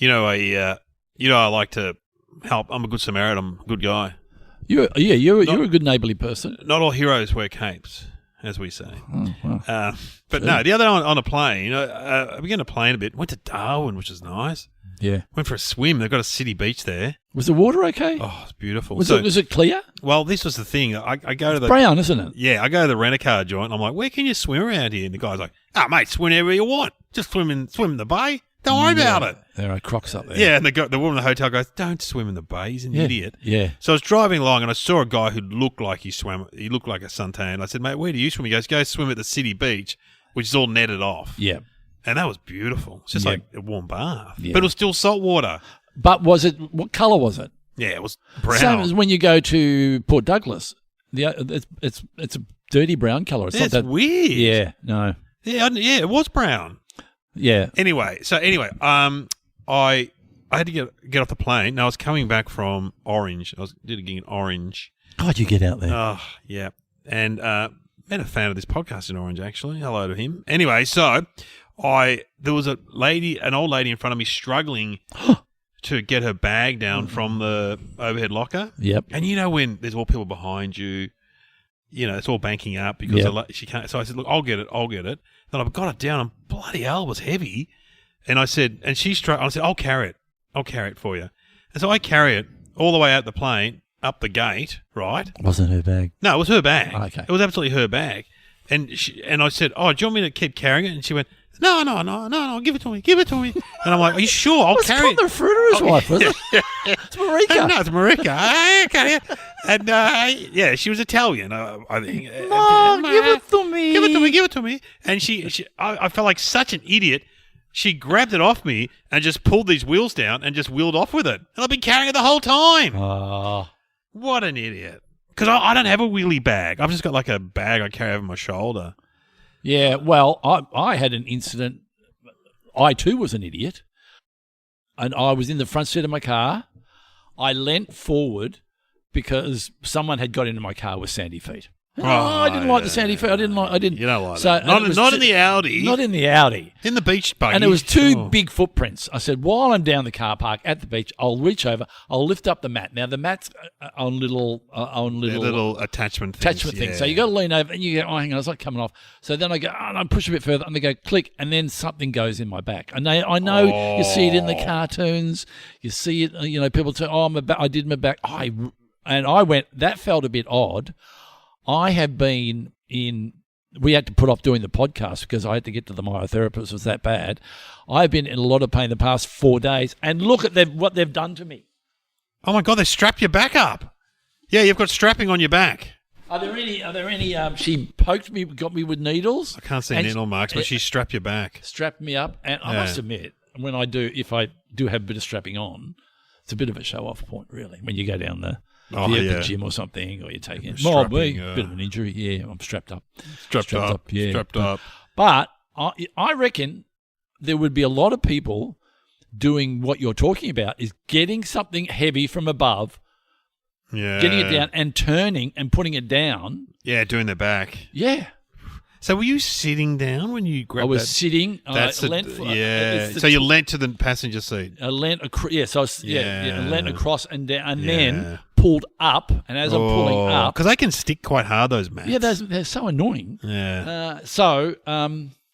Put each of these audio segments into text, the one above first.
I like to help. I'm a good Samaritan. I'm a good guy. You're a good neighbourly person. Not all heroes wear capes, as we say. Oh, wow. But no, the other day on a plane, I began to plane a bit. Went to Darwin, which is nice. Yeah. Went for a swim. They've got a city beach there. Was the water okay? Oh, it's beautiful. Was it clear? Well, this was the thing. I go to the brown, isn't it? Yeah, I go to the rent-a-car joint. I'm like, where can you swim around here? And the guy's like, mate, swim wherever you want. Just swim in the bay. Don't worry about it. There are crocs up there. Yeah, and the woman in the hotel goes, don't swim in the bay. He's an idiot. Yeah. So I was driving along and I saw a guy who looked like he swam. He looked like a suntan. I said, mate, where do you swim? He goes, go swim at the city beach, which is all netted off. Yeah. And that was beautiful. It's just like a warm bath. Yeah. But it was still salt water. But what colour was it? Yeah, it was brown. Same as when you go to Port Douglas. It's a dirty brown colour. It's not that weird. Yeah, no. Yeah, it was brown. Yeah. Anyway, I had to get off the plane. Now I was coming back from Orange. Did a gig in Orange. How'd you get out there? Oh, yeah. And met a fan of this podcast in Orange, actually. Hello to him. Anyway, so there was an old lady in front of me struggling to get her bag down from the overhead locker. Yep. And when there's all people behind you, it's all banking up because she can't. So I said, look, I'll get it. Then I got it down and bloody hell, it was heavy. And I said, and she struggled. I said, I'll carry it for you. And so I carry it all the way out the plane, up the gate, right? Wasn't her bag. No, it was her bag. Oh, okay. It was absolutely her bag. And I said, do you want me to keep carrying it? And she went, no, give it to me. And I'm like, are you sure? I'll carry it. It was the fruiterer's wife, was it? It's Marika. No, it's Marika. Okay. And, she was Italian, I think. Mom, give it to me. Give it to me. And I felt like such an idiot. She grabbed it off me and just pulled these wheels down and just wheeled off with it. And I've been carrying it the whole time. Oh. What an idiot. Because I don't have a wheelie bag. I've just got like a bag I carry over my shoulder. Yeah, well, I had an incident. I too was an idiot. And I was in the front seat of my car. I leant forward because someone had got into my car with sandy feet. I didn't like the sandy feet. I didn't. You don't like that. Not in the Audi. Not in the Audi. In the beach buggy. And there was two big footprints. I said, while I'm down the car park at the beach, I'll reach over, I'll lift up the mat. Now, the mat's on little attachment things. Yeah. So you got to lean over and you go, oh, hang on, it's not coming off. So then I go, and I push a bit further and they go, click, and then something goes in my back. And I know you see it in the cartoons. You see it, people say, I did my back. And I went, that felt a bit odd. I have been we had to put off doing the podcast because I had to get to the myotherapist. It was that bad. I've been in a lot of pain the past 4 days, and look at what they've done to me. Oh, my God, they strapped your back up. Yeah, you've got strapping on your back. Are there any, she poked me, got me with needles. I can't see needle marks, but she strapped your back. Strapped me up, and I must admit, if I do have a bit of strapping on, it's a bit of a show-off point, really, when you go down the gym or something, or you're taking it. A bit of an injury. Yeah, I'm strapped up. Strapped up. But I reckon there would be a lot of people doing what you're talking about, is getting something heavy from above, getting it down and turning and putting it down. Yeah, doing the back. Yeah. So were you sitting down when you grabbed that? I was sitting. So you leant to the passenger seat. I leant across. I leant across and down, and then pulled up. And as I'm pulling up, because they can stick quite hard, those mats. Yeah, they're so annoying. Yeah.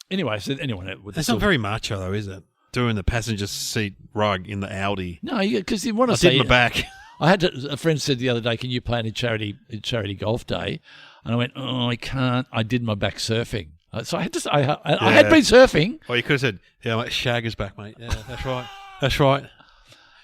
Anyway, that's not very macho though, is it? Doing the passenger seat rug in the Audi. No, because you want to sit in the back. A friend said the other day, "Can you plan a charity golf day?" And I went, "Oh, I can't. I did my back surfing." So I had to. I had been surfing. Oh, you could have said, "Yeah, mate, Shagger's back, mate." Yeah, that's right. That's right.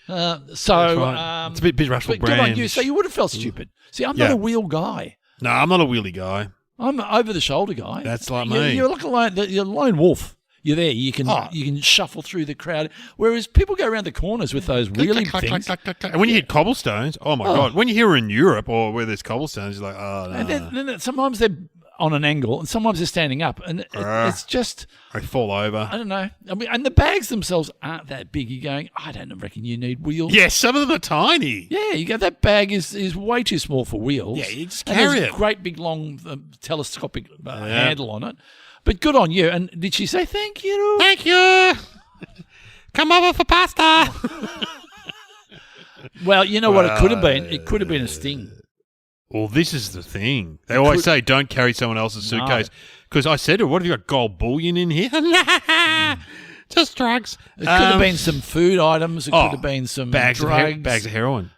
It's a bit Russell Brand. Good on you. So you would have felt stupid. See, I'm not a wheel guy. No, I'm not a wheelie guy. I'm an over the shoulder guy. That's like me. You're like you're a lone wolf. You're there. You can shuffle through the crowd. Whereas people go around the corners with those wheelie things. And when you hit cobblestones, oh my God! When you're here in Europe or where there's cobblestones, you're like, oh no. And then sometimes they're on an angle, and sometimes they're standing up, and it's just they fall over. I don't know. I mean, and the bags themselves aren't that big. You're going, I don't reckon you need wheels. Yeah, some of them are tiny. Yeah, you go. That bag is way too small for wheels. Yeah, you just carry it. Great big long telescopic handle on it. But good on you. And did she say thank you? Thank you. come over for pasta. Well, you know what it could have been? It could have been a sting. Well, this is the thing. They always say don't carry someone else's suitcase. Because I said to her, what have you got, gold bullion in here? Just drugs. It could have been some food items. It could have been some bags drugs. bags of heroin.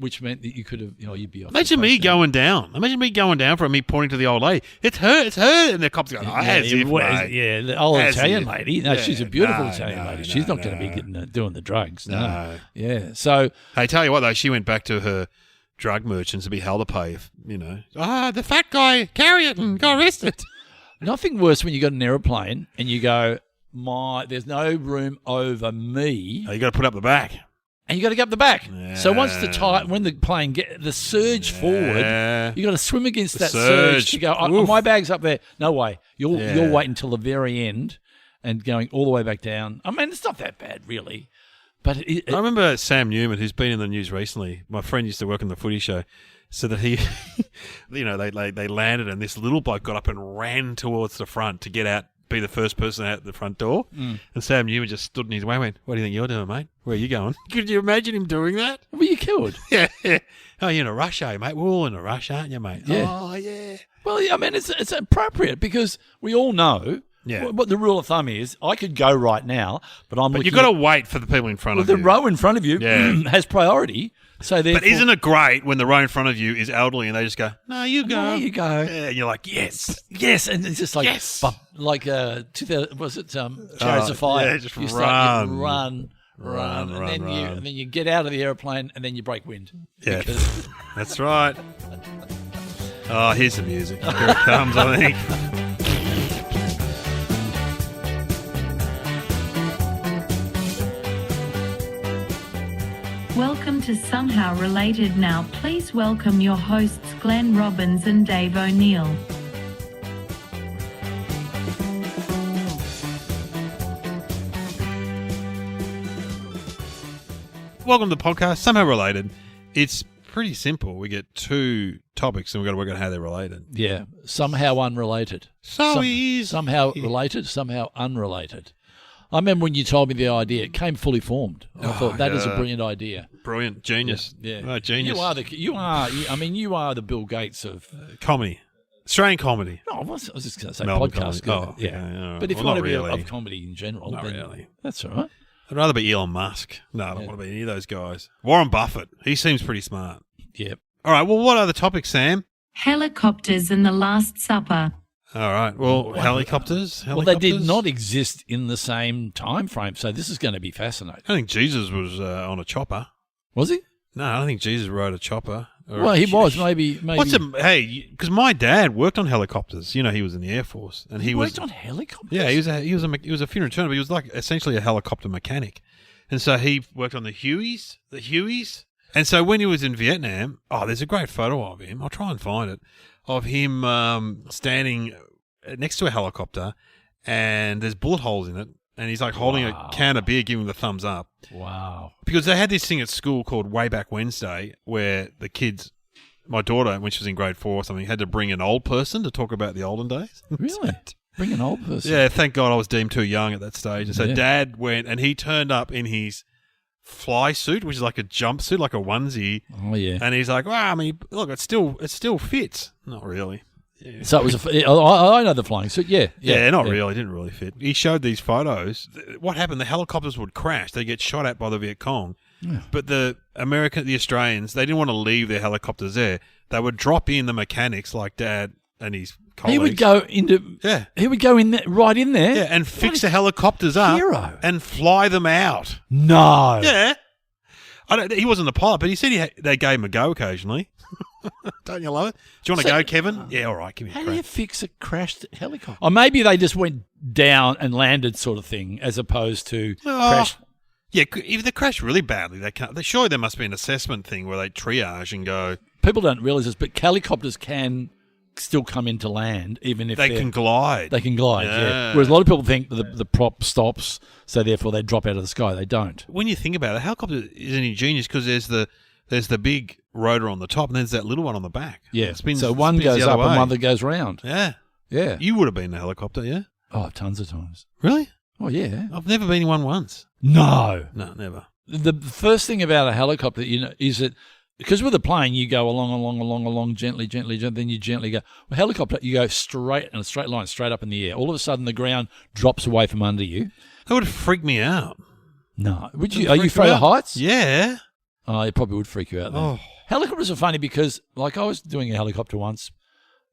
Which meant that you could have, you'd be off. Imagine me going down. Imagine me going down for me pointing to the old lady. It's her. And the cops going, the old Italian lady. No, she's a beautiful Italian lady. She's not going to be doing the drugs. No. Yeah. So, hey, tell you what though, she went back to her drug merchants to be held to pay. If, the fat guy, carry it and go arrested. Nothing worse when you got an aeroplane and you go, there's no room over me. Oh, you got to put up the back. And you got to get up the back. Yeah. So once when the plane the surge forward, you got to swim against that surge to go. My bag's up there. No way. You'll wait until the very end, and going all the way back down. I mean, it's not that bad, really. But I remember Sam Newman, who's been in the news recently. My friend used to work on the Footy Show, so that he, they landed, and this little bloke got up and ran towards the front to get out. Be the first person out the front door. And Sam Newman just stood in his way and went, what do you think you're doing, mate? Where are you going? Could you imagine him doing that? Were you killed? Yeah. Oh, you're in a rush, are you, mate? We're all in a rush, aren't you, mate? Yeah. Oh, yeah. Well, I mean, it's appropriate because we all know what the rule of thumb is. I could go right now, but you've got to wait for the people in front of you. The row in front of you has priority. So but isn't it great when the row in front of you is elderly and they just go, no, you go. No, you go. Yeah, and you're like, yes. Yes. And it's just like, yes. Like, 2000, was it Chariots of Fire? Yeah, just you run. And then you get out of the aeroplane and then you break wind. Yeah, that's right. Oh, here's the music. Here it comes, I think. Welcome to Somehow Related. Now, please welcome your hosts Glenn Robbins and Dave O'Neill. Welcome to the podcast, Somehow Related. It's pretty simple. We get two topics and we've got to work out how they're related. Yeah, somehow unrelated. Somehow related, somehow unrelated. I remember when you told me the idea, it came fully formed. I thought that is a brilliant idea. Brilliant. Genius. Yeah. Oh, genius. You are the Bill Gates of comedy. Australian comedy. No, I was just going to say Melbourne podcast. Comedy. Oh, yeah. But if you want to be of comedy in general, not then really. That's all right. I'd rather be Elon Musk. No, I don't want to be any of those guys. Warren Buffett. He seems pretty smart. Yep. All right. Well, what are the topics, Sam? Helicopters and the Last Supper. All right. Well, helicopters. Well, they did not exist in the same time frame, so this is going to be fascinating. I think Jesus was on a chopper. Was he? No, I don't think Jesus rode a chopper. Well, he was maybe. Because my dad worked on helicopters. You know, he was in the Air Force, and he worked on helicopters. Yeah, he was a funeral turner, but he was like essentially a helicopter mechanic, and so he worked on the Hueys. And so when he was in Vietnam, there's a great photo of him. I'll try and find it. Of him standing next to a helicopter, and there's bullet holes in it, and he's like holding a can of beer, giving the thumbs up. Wow. Because they had this thing at school called Way Back Wednesday, where the kids, my daughter, when she was in grade 4 or something, had to bring an old person to talk about the olden days. Really? Bring an old person? Yeah, thank God I was deemed too young at that stage. And so Dad went, and he turned up in his fly suit, which is like a jumpsuit, like a onesie. Oh, yeah. And he's like, wow, I mean, look, it still fits. Not really. Yeah. So it was I know the flying suit, yeah. Not really. It didn't really fit. He showed these photos. What happened, the helicopters would crash. They get shot at by the Viet Cong. Yeah. But the Australians, they didn't want to leave their helicopters there. They would drop in the mechanics like Dad and his colleagues. He would go in there, right in there. Yeah, and fix the helicopters up and fly them out. No. Yeah. He wasn't the pilot, but he said they gave him a go occasionally. Don't you love it? Do you want to go, Kevin? Yeah, all right. Give me a crack. How do you fix a crashed helicopter? Or maybe they just went down and landed sort of thing as opposed to crash. Yeah, if they crash really badly, they can't. Surely there must be an assessment thing where they triage and go. People don't realise this, but helicopters can still come into land even if they can glide. They can glide, yeah. Whereas a lot of people think the prop stops, so therefore they drop out of the sky. They don't. When you think about it, a helicopter isn't ingenious because there's the big rotor on the top and there's that little one on the back. Yeah. So one goes up and one that goes round. Yeah. Yeah. You would have been in a helicopter, yeah? Oh, tons of times. Really? Oh, yeah. I've never been in one once. No. No, never. The first thing about a helicopter, is that because with a plane, you go along, gently, then you gently go. With a helicopter, you go straight in a straight line, straight up in the air. All of a sudden, the ground drops away from under you. That would freak me out. No. Would you? Would Are freak you afraid you of out? heights? Yeah. Oh, it probably would freak you out then. Oh. Helicopters are funny because, like, I was doing a helicopter once,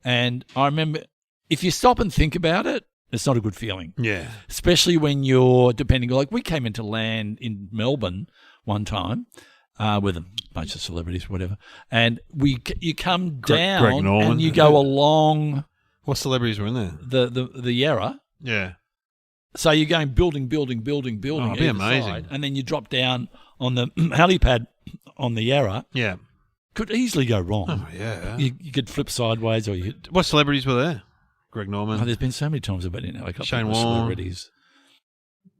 and I remember if you stop and think about it, it's not a good feeling. Yeah. Especially when you're depending. Like, we came into land in Melbourne one time with a bunch of celebrities, whatever, and you come down Greg Norman. and you go along What celebrities were in there? the Yarra. Yeah. So you're going building Oh, it'd be either amazing. side, and then you drop down on the helipad on the Yarra. Yeah. Could easily go wrong. Oh, yeah. You could flip sideways, or you. What celebrities were there? Greg Norman, Oh, there's been so many times I've been in helicopter Shane with Warne. celebrities.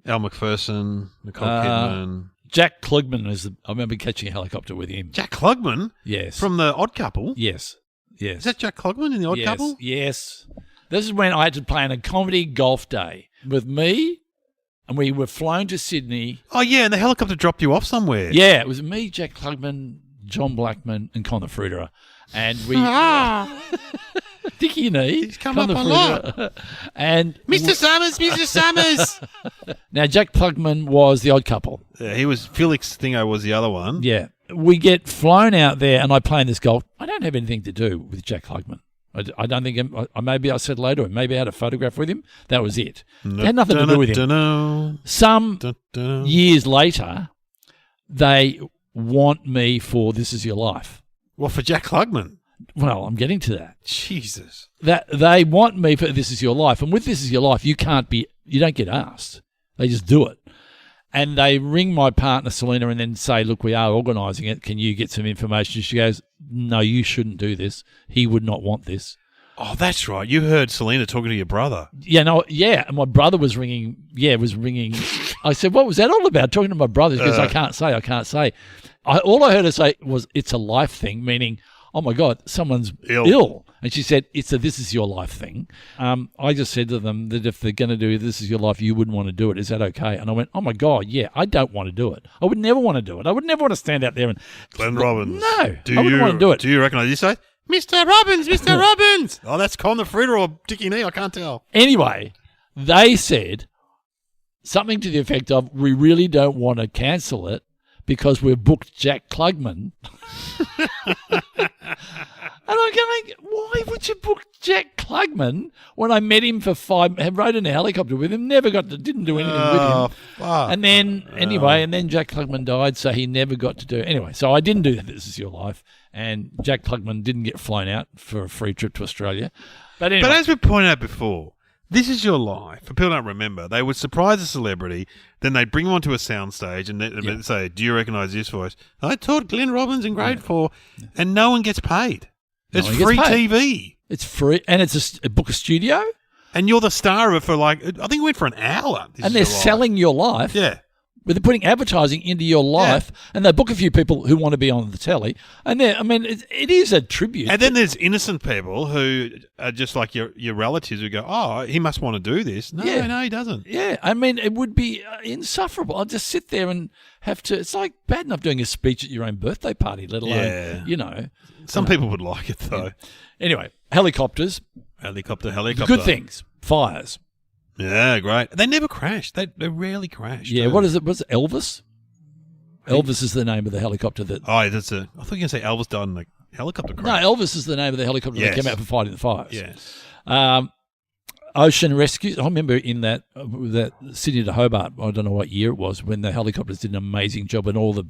Al McPherson, Nicole Uh, Kidman. Jack Klugman I remember catching a helicopter with him. Jack Klugman Yes. from The Odd Couple. Yes. Is that Jack Klugman in The Odd yes. Couple? Yes. This is when I had to plan a comedy golf day with me, and we were flown to Sydney. Oh, yeah, and the helicopter dropped you off somewhere. Yeah, it was me, Jack Klugman, John Blackman, and Connor Fruiterer. And we... Dickie Nee. He's come up a lot. And Mr. Summers! now, Jack Klugman was The Odd Couple. Yeah, he was, Felix Thingo was the other one. Yeah. We get flown out there, and I play in this golf. I don't have anything to do with Jack Klugman. I don't think maybe I said hello to him. Maybe I had a photograph with him. That was it. It had nothing to do with him. Some years later, they want me for This Is Your Life. What, for Jack Klugman? Well, I'm getting to that. Jesus. That they want me for This Is Your Life, and with This Is Your Life, you don't get asked. They just do it. And they ring my partner, Selena, and then say, look, we are organising it. Can you get some information? She goes, no, you shouldn't do this. He would not want this. Oh, that's right. You heard Selena talking to your brother. Yeah. And my brother was ringing. I said, what was that all about? Talking to my brother. He goes, I can't say. All I heard her say was, it's a life thing, meaning, oh, my God, someone's ill. And she said, it's a This Is Your Life thing. I just said to them that if they're going to do This Is Your Life, you wouldn't want to do it. Is that okay? And I went, oh, my God, yeah, I don't want to do it. I would never want to do it. I would never want to stand out there and... Glenn Robbins. No, I wouldn't want to do it. Do you recognise this side? Mr. Robbins, Mr. Robbins. Oh, that's Connor Fruiter or Dickie Nee. I can't tell. Anyway, they said something to the effect of, we really don't want to cancel it because we've booked Jack Klugman. And I'm going, why would you book Jack Klugman when I met him for rode in a helicopter with him, didn't do anything with him. Fuck. And then Jack Klugman died, so he never got to do it. Anyway, so I didn't do This Is Your Life, and Jack Klugman didn't get flown out for a free trip to Australia. But anyway. But as we pointed out before, This Is Your Life. For people who don't remember, they would surprise a celebrity, then they'd bring them onto a soundstage and they'd say, do you recognise this voice? I taught Glenn Robbins in grade 4, and no one gets paid. It's free TV. It's free, and it's a book a studio. And you're the star of it for I think it went for an hour. And they're selling your life. Yeah. But they're putting advertising into your life, and they book a few people who want to be on the telly. And it is a tribute. And then there's innocent people who are just like your relatives who go, oh, he must want to do this. No, he doesn't. Yeah, it would be insufferable. I'd just sit there and have to. It's like bad enough doing a speech at your own birthday party, let alone, Some people would like it, though. Yeah. Anyway, helicopters. Helicopter. Good things. Fires. Yeah, great. They never crash. They rarely crash. Yeah, what is it? What's it, Elvis? Elvis is the name of the helicopter that... Oh, I thought you were going to say Elvis died in a helicopter crash. No, Elvis is the name of the helicopter that came out for fighting the fires. Yes. Ocean Rescue. I remember in that Sydney to Hobart, I don't know what year it was, when the helicopters did an amazing job and all the...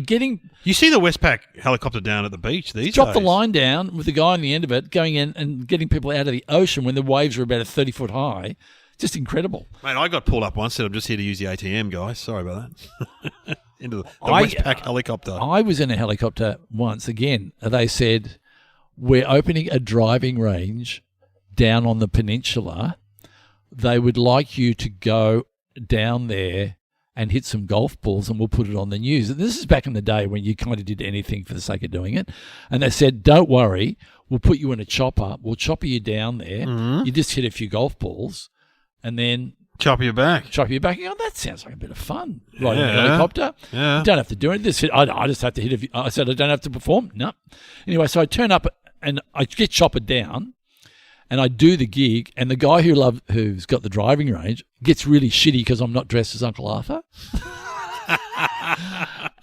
getting... You see the Westpac helicopter down at the beach these days. Drop the line down with the guy on the end of it, going in and getting people out of the ocean when the waves are about 30 foot high. Just incredible. Mate, I got pulled up once, said I'm just here to use the ATM, guys. Sorry about that. Into the Westpac helicopter. I was in a helicopter once. Again, they said, we're opening a driving range down on the peninsula. They would like you to go down there and hit some golf balls, and we'll put it on the news. And this is back in the day when you kind of did anything for the sake of doing it. And they said, don't worry, we'll put you in a chopper. We'll chopper you down there. Mm-hmm. You just hit a few golf balls, and then Chop your back. chop you back. Oh, that sounds like a bit of fun. Riding a Yeah. helicopter. Yeah. You don't have to do it. I just have to hit. I said I don't have to perform. No. Anyway, so I turn up and I get choppered down, and I do the gig. And the guy who's got the driving range gets really shitty because I'm not dressed as Uncle Arthur.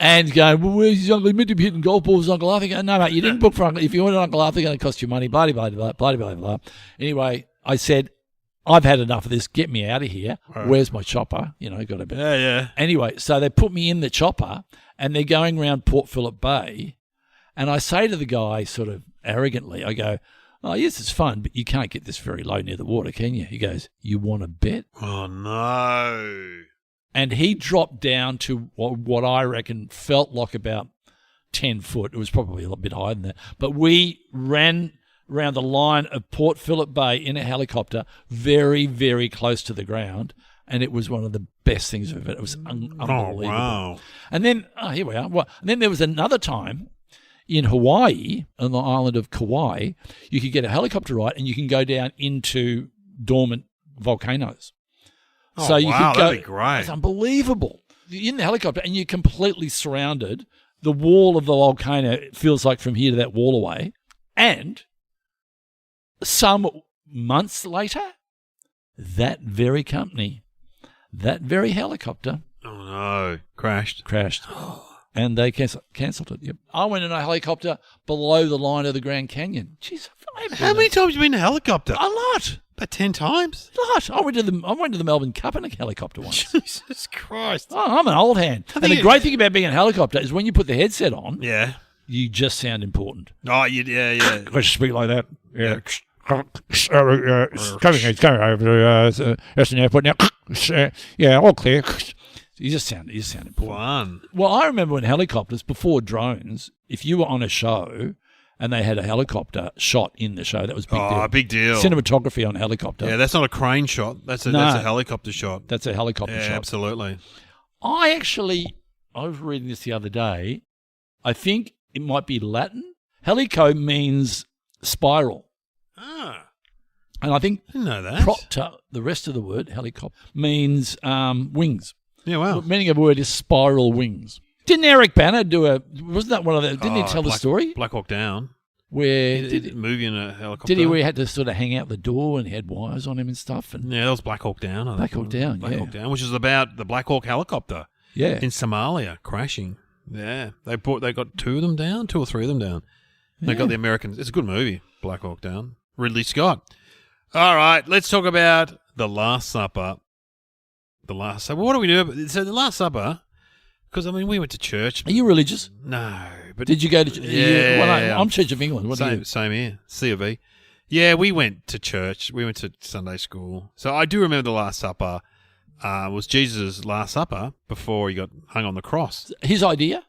And going, well, where's his uncle? He meant to be hitting golf balls with Uncle Arthur. Go, no, mate, you didn't book for Uncle. If you wanted Uncle Arthur, it's going to cost you money. Blah, blah, blah, blah, blah, blah. Anyway, I said, I've had enough of this. Get me out of here. Right. Where's my chopper? Got a bit. Yeah. Anyway, so they put me in the chopper, and they're going around Port Phillip Bay, and I say to the guy sort of arrogantly, I go, oh, yes, it's fun, but you can't get this very low near the water, can you? He goes, you want to bet? Oh, no. And he dropped down to what I reckon felt like about 10 foot. It was probably a little bit higher than that. But we ran around the line of Port Phillip Bay in a helicopter, very, very close to the ground. And it was one of the best things of it. It was unbelievable. Oh, wow. And then, here we are. Well, and then there was another time in Hawaii, on the island of Kauai, you could get a helicopter ride and you can go down into dormant volcanoes. Oh, So you wow, could go. that'd be great. It's unbelievable. You're in the helicopter and you're completely surrounded. The wall of the volcano feels like from here to that wall away. And some months later, that very company, that very helicopter Oh, no. Crashed. crashed. And they cancelled it. Yep. I went in a helicopter below the line of the Grand Canyon. Jeez, How many times have you been in a helicopter? A lot. About 10 times? I went to the Melbourne Cup in a helicopter once. Jesus Christ. Oh, I'm an old hand. And the great thing about being in a helicopter is when you put the headset on, Yeah. you just sound important. Oh, yeah. Let's speak like that. Yeah. It's coming over to Eastern Airport now. Yeah, all clear. You just sound important. Fun. Well, I remember when helicopters, before drones, if you were on a show and they had a helicopter shot in the show, that was a big deal. Big deal. Cinematography on a helicopter. Yeah, that's not a crane shot. That's a helicopter shot. That's a helicopter Yeah, shot. absolutely. I was reading this the other day. I think it might be Latin. Helico means spiral. Ah, And I think I didn't know that. propter, the rest of the word, helicopter, means wings. Yeah, wow. The meaning of the word is spiral wings. Didn't Eric Banner wasn't that one of the, didn't he tell the story? Black Hawk Down. Where He did a movie in a helicopter. did he, where he had to sort of hang out the door and he had wires on him and stuff? And Yeah, that was Black Hawk Down. I Black think. Hawk Down, Black yeah. Hawk Down, which is about the Black Hawk helicopter yeah. in Somalia crashing. Yeah, they got 2 of them down, 2 or 3 of them down. They got the Americans. It's a good movie, Black Hawk Down. Ridley Scott. All right, let's talk about The Last Supper. The Last Supper. What do we do? So The Last Supper, because, I mean, we went to church. Are you religious? No. But Did you go to Yeah. I'm Church of England. What do you? Same here. C of E. Yeah, we went to church. We went to Sunday school. So I do remember The Last Supper was Jesus' Last Supper before he got hung on the cross. His idea?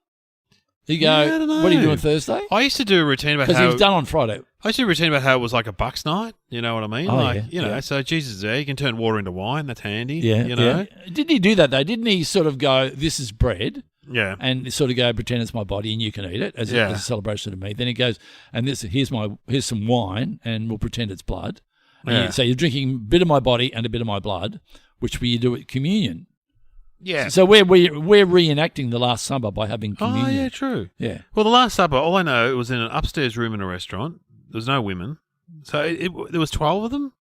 You go, Yeah, I don't know. what are you doing Thursday? I used to do a routine about Because how he was done on Friday. I used to do a routine about how it was like a Bucks night. You know what I mean? Oh, like yeah, you know, yeah. so Jesus is there. You can turn water into wine. That's handy. Yeah. You know. Yeah. Didn't he do that though? Didn't he sort of go, this is bread? Yeah. And sort of go, pretend it's my body and you can eat it as a celebration of me. Then he goes, and here's some wine and we'll pretend it's blood. Yeah. So you're drinking a bit of my body and a bit of my blood, which we do at communion. Yeah. So we're reenacting the Last Supper by having communion. Oh yeah, true. Yeah. Well, the Last Supper, all I know, it was in an upstairs room in a restaurant. There was no women, so there was 12 of them.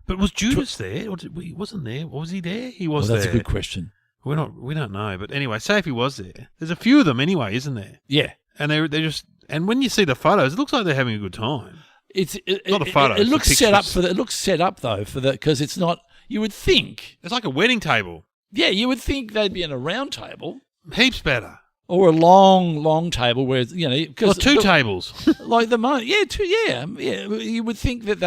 But was Judas there? Or he wasn't there. Was he there? He was Well, that's there. a good question. We don't know. But anyway, say if he was there, there's a few of them anyway, isn't there? Yeah. And they're just, and when you see the photos, it looks like they're having a good time. Not the photos, It looks the set up pictures. it looks set up though because it's not. You would think. It's like a wedding table. Yeah, you would think they'd be in a round table Heaps better. or a long table where it's, Or 2 tables. like the moment. Yeah, You would think that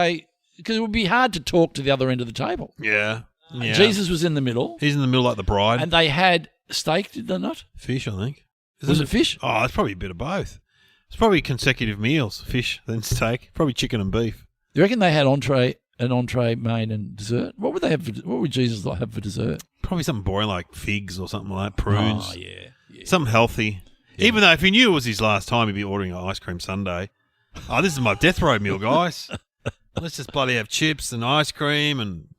because it would be hard to talk to the other end of the table. Yeah. Jesus was in the middle, He's in the middle like the bride. and they had steak. Did they not? Fish, I think. Was it fish? Oh, it's probably a bit of both. It's probably consecutive meals, fish, then steak. Probably chicken and beef. You reckon they had an entree, main, and dessert? What would they have? What would Jesus have for dessert? Probably something boring like figs or something like that, prunes. Oh yeah. Something healthy. Even though if he knew it was his last time, he'd be ordering an ice cream sundae. Oh, this is my death row meal, guys. Let's just bloody have chips and ice cream and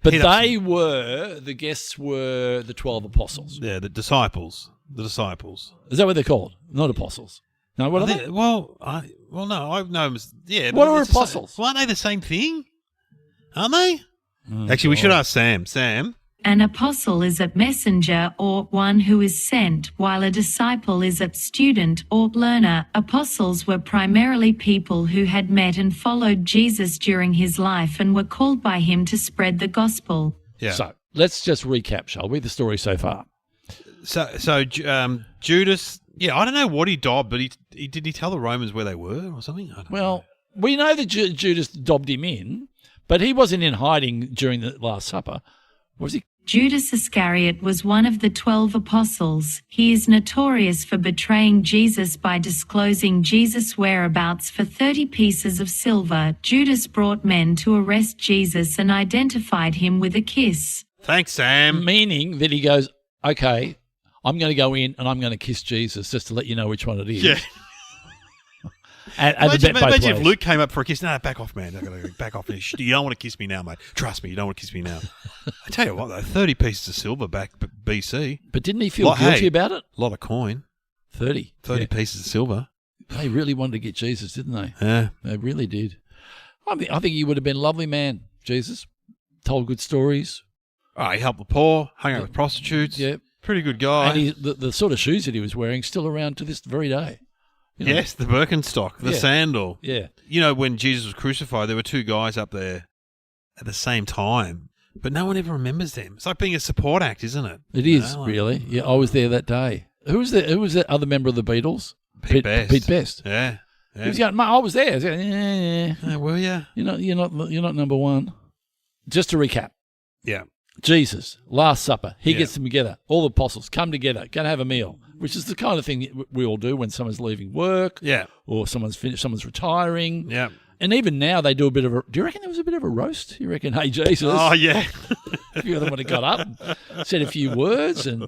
But Heat up the guests were the 12 apostles. Yeah, the disciples. The disciples. Is that what they're called? Not apostles. No, what are they? No, I know them as, yeah. What but are it's the same- apostles? Well, aren't they the same thing? Aren't they? Oh, Actually, we should God. ask Sam. Sam? An apostle is a messenger or one who is sent, while a disciple is a student or learner. Apostles were primarily people who had met and followed Jesus during his life and were called by him to spread the gospel. Yeah. So let's just recap, shall we, the story so far? So Judas, yeah, I don't know what he dobbed, but did he tell the Romans where they were or something? I don't know. Well, we know that Judas dobbed him in, but he wasn't in hiding during the Last Supper, was he? Judas Iscariot was one of the 12 apostles. He is notorious for betraying Jesus by disclosing Jesus' whereabouts for 30 pieces of silver. Judas brought men to arrest Jesus and identified him with a kiss. Thanks, Sam. Meaning that he goes, okay, I'm going to go in and I'm going to kiss Jesus just to let you know which one it is. Yeah. And Imagine if Luke came up for a kiss. No, back off, man. Back off. You don't want to kiss me now, mate. Trust me, you don't want to kiss me now. I tell you what, though, 30 pieces of silver back BC. But didn't he feel guilty about it? A lot of coin. 30 pieces of silver. They really wanted to get Jesus, didn't they? Yeah. They really did. I think he would have been a lovely man, Jesus. Told good stories. Oh, he helped the poor, hung out with prostitutes. Yeah. Pretty good guy. And the sort of shoes that he was wearing still around to this very day. You know? Yes, the Birkenstock, the Yeah. sandal. Yeah. You know, when Jesus was crucified, there were two guys up there at the same time, but no one ever remembers them. It's like being a support act, isn't it? It You is, know, like- really. Yeah, I was there that day. Who was that other member of the Beatles? Pete Best. Pete Best. Yeah. He was going, "Mate, I was there." I was going, Yeah, were you? You're not number one. Just to recap. Yeah. Jesus, Last Supper. He Yeah. gets them together. All the apostles come together, go and have a meal, which is the kind of thing that we all do when someone's leaving work Yeah. or someone's retiring. Yeah. And even now they do a bit of a. Do you reckon there was a bit of a roast? You reckon, hey, Jesus? Oh, yeah. A few of them would have got up and said a few words and,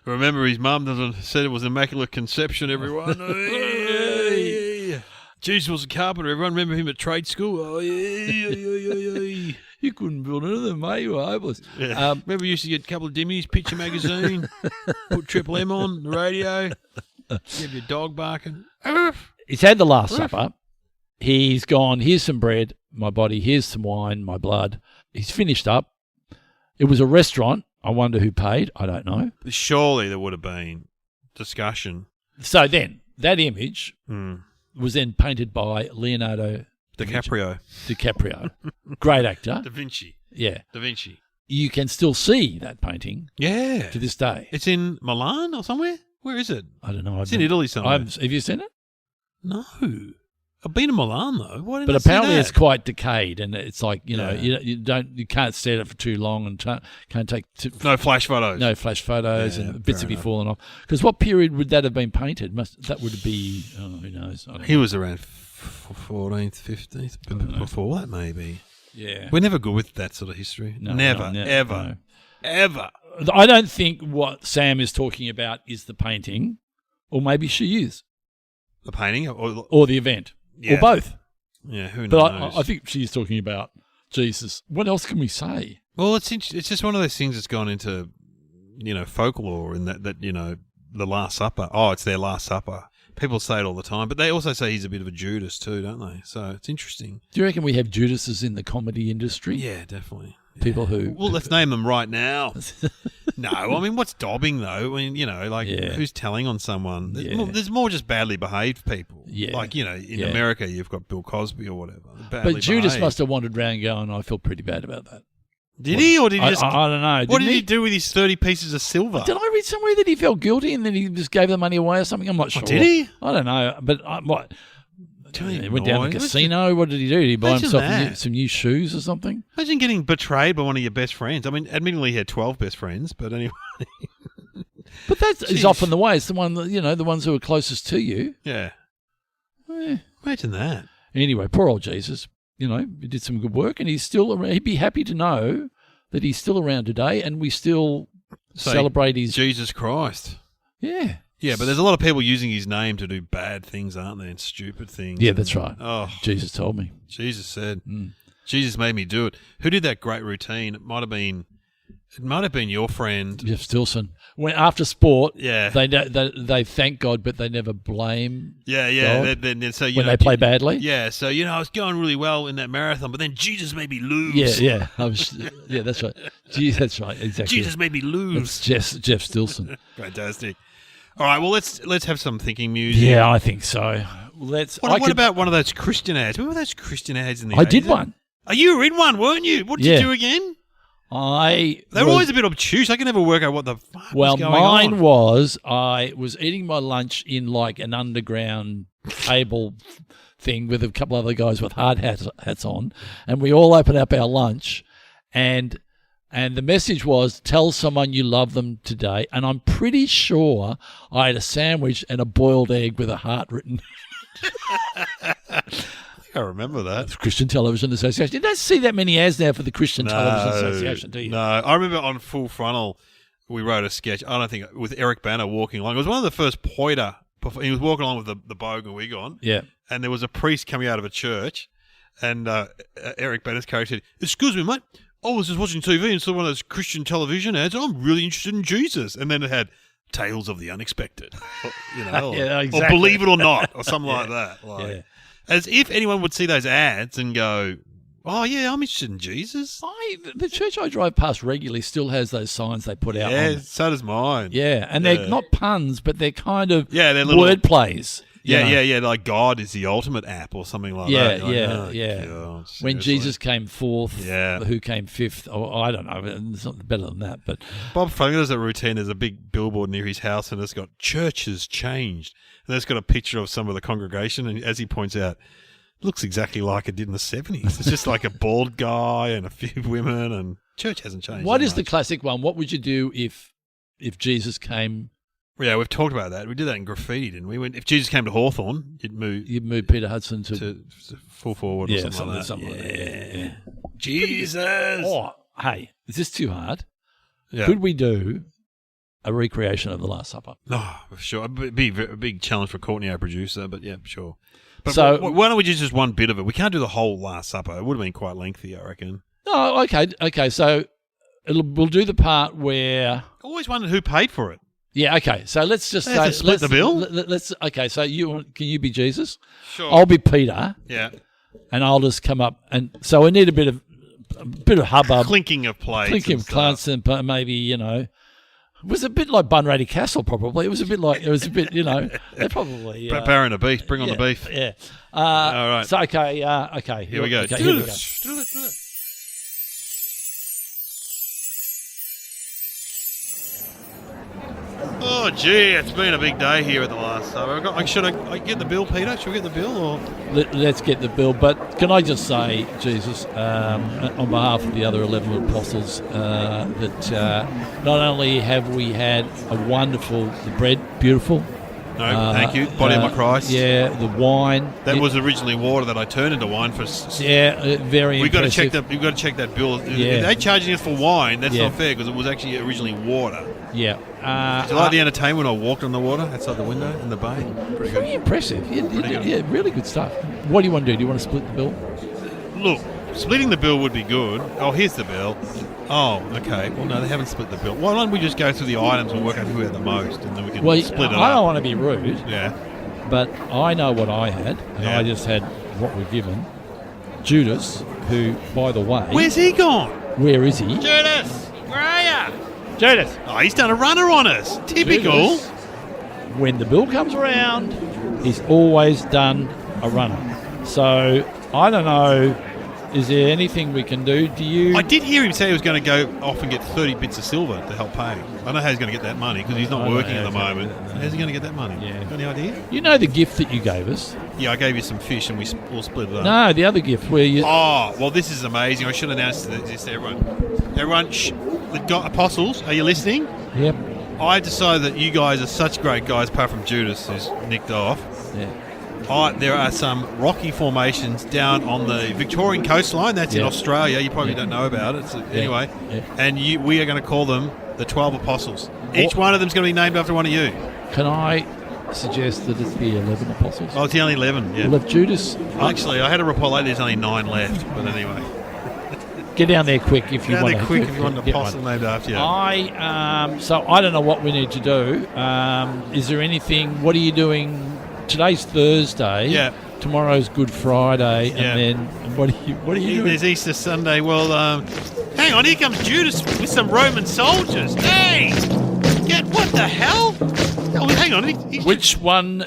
Remember, his mum said it was Immaculate Conception, everyone. Hey. Jesus was a carpenter. Everyone remember him at trade school? Oh, yeah. You couldn't build anything, mate. You were hopeless. Yeah. Remember we used to get a couple of dimmies, Picture Magazine, put Triple M on the radio, give your dog barking. He's had the Last Supper. He's gone, here's some bread, my body, here's some wine, my blood. He's finished up. It was a restaurant. I wonder who paid. I don't know. Surely there would have been discussion. So then, that image Hmm. was then painted by Leonardo DiCaprio. Great actor. Da Vinci. Yeah. Da Vinci. You can still see that painting Yeah. to this day. It's in Milan or somewhere? Where is it? I don't know. It's in Italy somewhere. Have you seen it? No. I've been to Milan, though. Why didn't But I see apparently that? it's quite decayed, and it's like Yeah. you can't stare at it for too long, and can't take No flash photos. no flash photos, Yeah, and bits fair would be enough. falling off. Because what period would that have been painted? That would be who knows? I don't He know. was around 14th, 15th. Before that, maybe. Yeah. We're never good with that sort of history. No, never, no, ever, no. ever. I don't think what Sam is talking about is the painting, or maybe she is, The painting? Or or the event, Yeah. or both. yeah, who knows? But I think she's talking about Jesus. What else can we say? Well, it's just one of those things that's gone into, folklore and that the Last Supper. Oh, it's their Last Supper. People say it all the time, but they also say he's a bit of a Judas too, don't they? So it's interesting. Do you reckon we have Judases in the comedy industry? Yeah, definitely. People who Well, let's name them right now. No, I mean, what's dobbing though? I mean, Yeah. who's telling on someone? Yeah. There's more just badly behaved people. Yeah. Like, in Yeah. America, you've got Bill Cosby or whatever. But Judas must have wandered around going, I feel pretty bad about that. Did he, or did he I just? don't know. What Didn't did he do with his 30 pieces of silver? Did I read somewhere that he felt guilty and then he just gave the money away or something? I'm not sure. did he? I don't know. But what? Totally He went down to the annoying. casino. What did he do? Did he buy Imagine himself that. some new shoes or something? Imagine getting betrayed by one of your best friends. I mean, admittedly, he had 12 best friends, but anyway. But that is Jeez. often the way. It's the one that, the ones who are closest to you. Yeah. Eh. Imagine that. Anyway, poor old Jesus. He did some good work, and he's still around. He'd be happy to know that he's still around today, and we still Say, celebrate his. Jesus Christ. Yeah. Yeah, but there's a lot of people using his name to do bad things, aren't there? And stupid things. Yeah, And- that's right. Oh, Jesus told me. Jesus said. Mm. Jesus made me do it. Who did that great routine? It might have been your friend. Jeff Stilson. When after sport, Yeah. they thank God, but they never blame. Yeah. God Then so, you when know, they play badly. Yeah, so, I was going really well in that marathon, but then Jesus made me lose. Yeah. Yeah, that's right. Gee, that's right. Exactly. Jesus made me lose. That's Jeff Stilson. Fantastic. All right, well, let's have some thinking music. Yeah, I think so. What about one of those Christian ads? Remember those Christian ads in the I did 80s? one. Oh, you were in one, weren't you? What did Yeah. you do again? They They were always a bit obtuse. I can never work out what the fuck was going mine on. was I was eating my lunch in like an underground table thing with a couple other guys with hard hats on, and we all opened up our lunch, and the message was, tell someone you love them today. And I'm pretty sure I had a sandwich and a boiled egg with a heart written. I remember that. Christian Television Association. You don't see that many ads now for the Christian Television Association, do you? No, I remember on Full Frontal, we wrote a sketch, I don't think, with Eric Banner walking along. It was one of the first Poiter. He was walking along with the bogue and wig on. Yeah. And there was a priest coming out of a church, and Eric Banner's character said, "Excuse me, mate. I was just watching TV and saw one of those Christian television ads. I'm really interested in Jesus." And then it had Tales of the Unexpected, or, Yeah, or exactly. Believe It or Not, or something like that. Like, Yeah. as if anyone would see those ads and go, "Oh yeah, I'm interested in Jesus." The church I drive past regularly still has those signs they put out. Yeah, on. so does mine. Yeah, and they're not puns, but they're kind of Yeah, they're little- word plays. you know. Yeah. Like God is the ultimate app or something like Yeah, that. You're like, yeah. God, When seriously. Jesus came fourth, Yeah. who came fifth? Oh, I don't know. It's not better than that, but Bob Fogle does a routine. There's a big billboard near his house, and it's got "Church has changed," and it's got a picture of some of the congregation. And as he points out, it looks exactly like it did in the 70s. It's just like a bald guy and a few women, and church hasn't changed. what that is the much. classic one? What would you do if Jesus came? Yeah, we've talked about that. We did that in graffiti, didn't we? If Jesus came to Hawthorne, you'd move You'd move Peter Hudson to full forward or something like that. something like that. Yeah. Jesus. Oh, hey, is this too hard? Yeah. Could we do a recreation of the Last Supper? No, for sure. It'd be a big challenge for Courtney, our producer, but yeah, sure. But So- why don't we do just one bit of it? We can't do the whole Last Supper. It would have been quite lengthy, I reckon. No, okay. So we'll do the part where. I always wondered who paid for it. Yeah, okay. So let's just They have to say split the bill? Let's okay. So can you be Jesus? Sure. I'll be Peter, Yeah. and I'll just come up and so we need a bit of hubbub, Clinking of plates. clinking and of stuff. clunks, and maybe it was a bit like Bunratty Castle. Probably it was a bit they probably Baron of beef. Bring on the beef. Yeah. All right. So okay. Here we go. Okay, here we go. Do it. Oh, gee, it's been a big day here at the Last Supper. Should I get the bill, Peter? Should we get the bill? Or Let's get the bill. But can I just say, Jesus, on behalf of the other 11 apostles, that not only have we had a wonderful, the bread, beautiful. No, thank you. Body of my Christ. Yeah, the wine. That was originally water that I turned into wine for. Very We've got to check impressive. that. We've got to check that bill. Yeah. If they're charging us for wine, that's Yeah. not fair because it was actually originally water. Yeah. Do you like the entertainment when I walked on the water outside the window in the bay? Pretty Very good. impressive. good. Yeah, really good stuff. What do you want to do? Do you want to split the bill? Look, splitting the bill would be good. Oh, here's the bill. Oh, okay. Well, no, they haven't split the bill. Why don't we just go through the items and work out who had the most, and then we can Well, split it I don't up? want to be rude, Yeah. but I know what I had, and Yeah. I just had what we're given. Judas, who, by the way, Where's he gone? where is he? Judas, where are you? Judas. Oh, he's done a runner on us. Typical. Judas, when the bill comes around, he's always done a runner. So I don't know. Is there anything we can do? Do you? I did hear him say he was going to go off and get 30 bits of silver to help pay. I don't know how he's going to get that money because he's I not don't working know at the how he's moment. gonna get that. How's he going to get that money? Yeah. Got any idea? You know the gift that you gave us? Yeah, I gave you some fish and we all split it up. No, the other gift where you. Oh, well, this is amazing. I should announce this to everyone. Everyone, the apostles, are you listening? Yep. I decided that you guys are such great guys, apart from Judas, who's nicked off. Yeah. There are some rocky formations down on the Victorian coastline. That's in Yeah. Australia. You probably Yeah. don't know about it. So anyway, Yeah. and we are going to call them the 12 Apostles. Each one of them is going to be named after one of you. Can I suggest that it's the 11 apostles? Oh, it's the only 11, yeah. Well, if Judas. Actually, I had a report later, there's only 9 left. But anyway. Get down there quick if you Down want there to. quick if you want an get apostle one. named after you. So I don't know what we need to do. Is there anything? What are you doing? Today's Thursday. Yeah. Tomorrow's Good Friday, Yeah. and then what are you doing? There's Easter Sunday. Well, hang on. Here comes Judas with some Roman soldiers. Hey! What the hell? Oh, hang on. He's Which one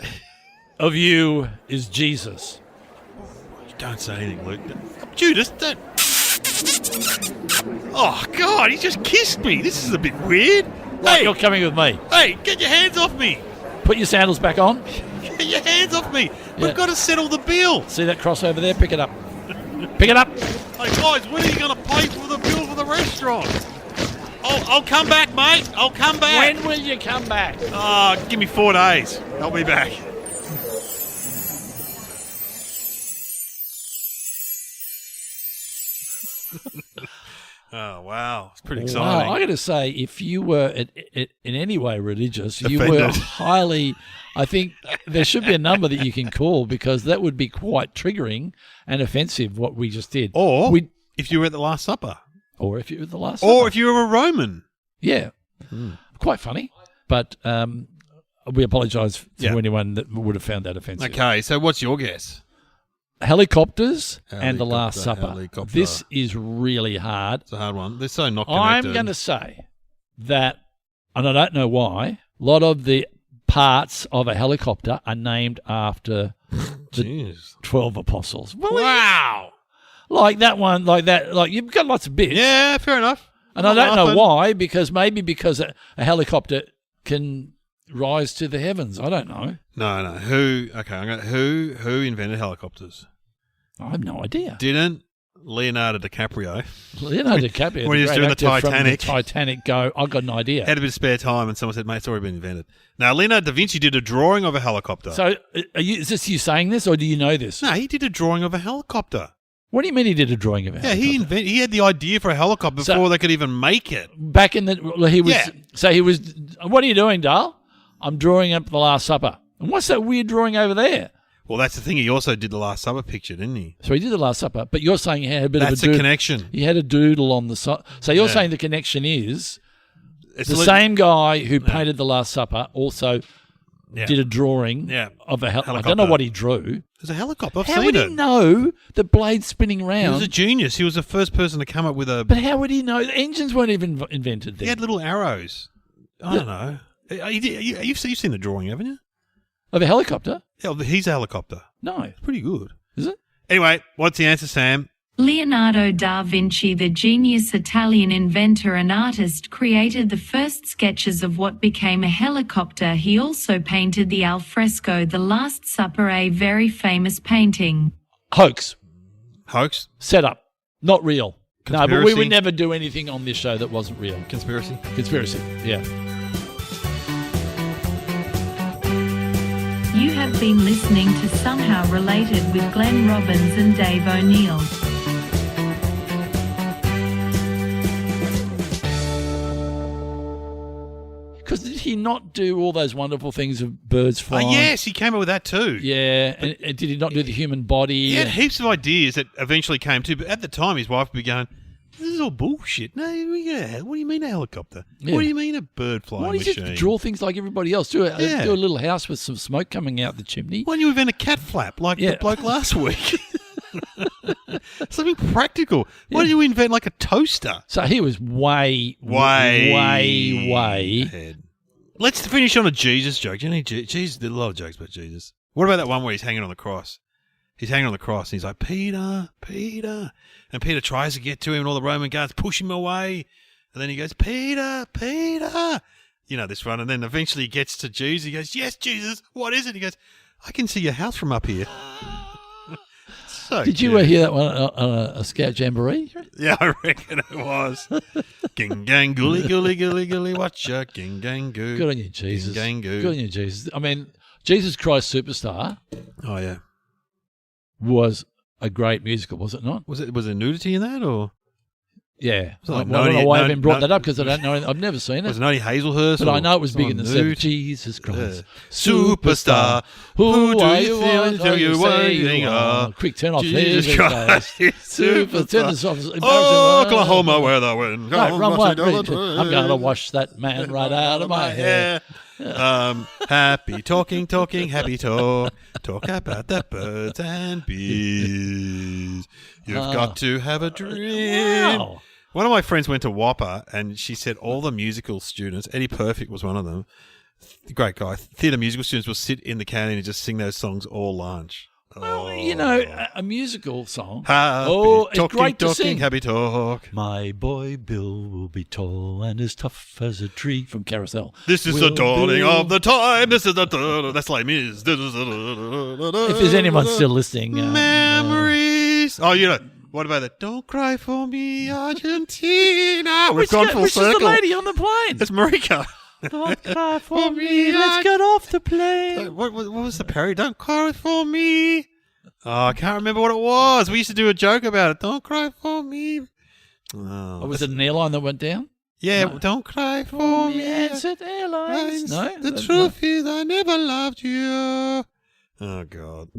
of you is Jesus? Don't say anything, Luke. Judas, don't. Oh, God, he just kissed me. This is a bit weird. Right, you're coming with me. Hey, get your hands off me. Put your sandals back on. Get your hands off me. Yeah. We've got to settle the bill. See that cross over there? Pick it up. Pick it up. Hey, guys, when are you going to pay for the bill for the restaurant? I'll come back, mate. I'll come back. When will you come back? Give me 4 days. I'll be back. Oh, wow. It's pretty exciting. Wow, I got to say, if you were in any way religious, you were Offended. highly. I think there should be a number that you can call because that would be quite triggering and offensive. What we just did, Or if you were at the Last Supper. or if you were the last, Or supper. if you were a Roman. yeah, quite funny. But we apologise to Yeah. anyone that would have found that offensive. Okay, so what's your guess? Helicopters and the Last Helicopter, Supper. helicopter. This is really hard. It's a hard one. They're so not connected. I'm going to say that, and I don't know why, a lot of the parts of a helicopter are named after the Jeez. 12 apostles. Well, Wow. like that one, like that, like you've got lots of bits. Yeah, fair enough. And I don't know why, because a helicopter can rise to the heavens. I don't know. No. Who invented helicopters? I have no idea. Didn't Leonardo DiCaprio. Leonardo DiCaprio, When he was doing the actor from Titanic. Titanic, go, I've got an idea. Had a bit of spare time and someone said, mate, it's already been invented. Now, Leonardo da Vinci did a drawing of a helicopter. So is this you saying this, or do you know this? No, he did a drawing of a helicopter. What do you mean he did a drawing of a Yeah, helicopter? he had the idea for a helicopter So- before they could even make it. Back in the he was Yeah. so he was. What are you doing, Dale? I'm drawing up the Last Supper. And what's that weird drawing over there? Well, that's the thing. He also did the Last Supper picture, didn't he? So he did the Last Supper, but you're saying he had a bit That's of a a doodle. connection. He had a doodle on the side. So you're Yeah. saying the connection is It's the lit- same guy who painted the Last Supper also Yeah. did a drawing Yeah. of a I don't know Helicopter. what he drew. There's a helicopter. I've How seen would it. he know the blade's spinning He round? was a genius. He was the first person to come up with a. But how would he know? The engines weren't even invented then. He had little arrows. I don't know. You've seen the drawing, haven't you? Of a helicopter? Yeah, he's a helicopter. No. Pretty good. Is it? Anyway, what's the answer, Sam? Leonardo da Vinci, the genius Italian inventor and artist, created the first sketches of what became a helicopter. He also painted the alfresco The Last Supper, a very famous painting. Hoax. Hoax? Set up. Not real. No, but we Conspiracy? would never do anything on this show that wasn't real. Conspiracy? Conspiracy. Yeah. You have been listening to Somehow Related with Glenn Robbins and Dave O'Neill. Because did he not do all those wonderful things of birds flying? Yes, he came up with that too. Yeah. And did he not do the human body? He had heaps of ideas that eventually came to, but at the time his wife would be going, this is all bullshit. No, what do you mean a helicopter? Yeah. What do you mean a bird flying Why don't you machine? just draw things like everybody else? Do Yeah. do a little house with some smoke coming out the chimney. Why don't you invent a cat flap like Yeah. the bloke last week? Something practical. Why don't you invent like a toaster? So he was way ahead. Let's finish on a Jesus joke. You know, Jesus did a lot of jokes about Jesus. What about that one where he's hanging on the cross? He's hanging on the cross and he's like, Peter, Peter. And Peter tries to get to him and all the Roman guards push him away. And then he goes, Peter, Peter. You know this one. And then eventually he gets to Jesus. He goes, yes, Jesus, what is it? He goes, I can see your house from up here. So Did you cute. hear that one on a Scout Jamboree? Yeah, I reckon it was. Ging gang gooly gooly gooly gooly watcha. Ging gang goo. Good on you, Jesus. Ging gang goo. Good on you, Jesus. I mean, Jesus Christ Superstar Oh yeah. was a great musical, was it not? Was there nudity in that or? Yeah. So like I don't know Noni- why I no- haven't brought no- that up because I don't know. I've never seen Was it. it Noni Hazelhurst? But I know it was big in the Nude? 70s. Jesus Christ. Superstar. Who do you feel until you waiting are? Quick, turn off Jesus here. Christ. Super. Turn this off. Oklahoma, where the wind Right, comes run, rushing down the I'm going to wash that man right out of my hair. Happy talking, happy talk. Talk about the birds and bees. You've got to have a dream. Wow. One of my friends went to Whopper, and she said all the musical students, Eddie Perfect was one of them, great guy, theatre musical students will sit in the canteen and just sing those songs all lunch. Well, you know, a musical song. Happy it's talking, great to sing. happy talk. My boy Bill will be tall and as tough as a tree from Carousel. This is Will the dawning Bill- of the time. This is the that's like me. If If there's anyone still listening, memories. Oh, you know. What about that? Don't cry for me, Argentina. We've gone full which circle. is the lady on the plane? It's Marika. Don't cry for me. Let's get off the plane. What was the parody? Don't cry for me. Oh, I can't remember what it was. We used to do a joke about it. Don't cry for me. Oh, Was it an airline that went down? yeah, No. don't cry for me. Ansett Airlines. No, The truth is I never loved you. Oh, God.